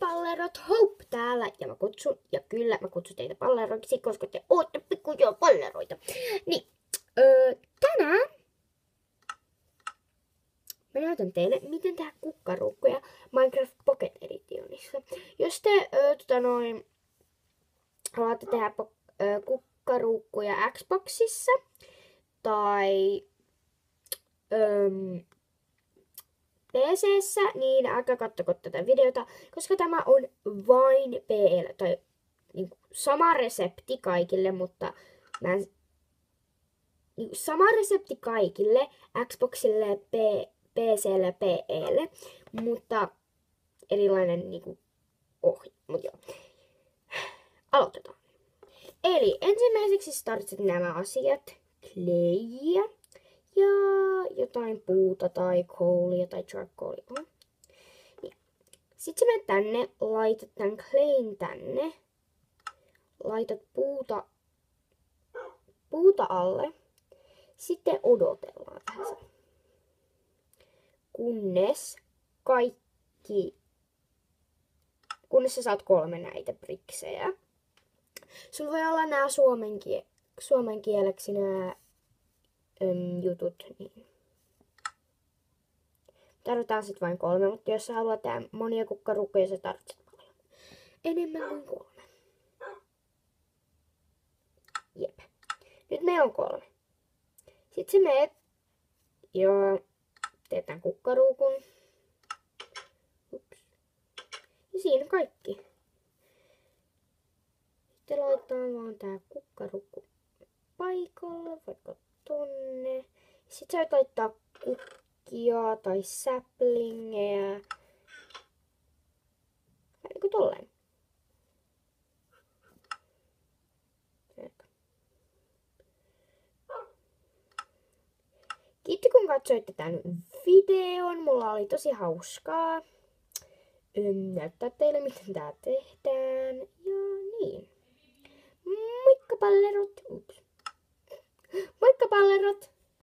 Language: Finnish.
pallerot, Hope täällä ja mä kutsun teitä palleroiksi, koska te ootte pikkuja palleroita. Niin, tänään mä näytän teille, miten tehdä kukkaruukkuja Minecraft Pocket Editionissa. Jos te haluatte tehdä kukkaruukkuja Xboxissa tai PC:ssä, niin älkää kattoko tätä videota, koska tämä on vain PL, tai niinku, sama resepti kaikille, mutta sama resepti kaikille, Xboxille, PClle, PElle, mutta erilainen niinku mut joo. Aloitetaan. Eli ensimmäiseksi tarvitset nämä asiat, clayia ja jotain puuta tai koolia tai charcoalia. Niin. Sitten sä menet tänne, laitat tän clayn tänne, laitat puuta alle, sitten odotellaan vähän sen. Kunnes sä saat 3 näitä briksejä. Sulla voi olla nämä suomen kieleksi nämä jutut. Niin. Tarvitaan sit vain 3, mutta jos sä haluat tehdä monia kukkaruukkuja, sä tarvitset paljon. Enemmän kuin 3. Jep. Nyt meillä on 3. Sitten sä meet ja teet tän kukkaruukun. Ups. Ja siinä kaikki. Sitten laitetaan vaan tää kukkaruukku paikalle, vaikka tonne. Sitten sä voit laittaa kukkia tai saplingeja. Niin kuin tolleen. Kiitos kun katsoitte tämän videon. Mulla oli tosi hauskaa näyttää teille, miten tää tehdään. Ja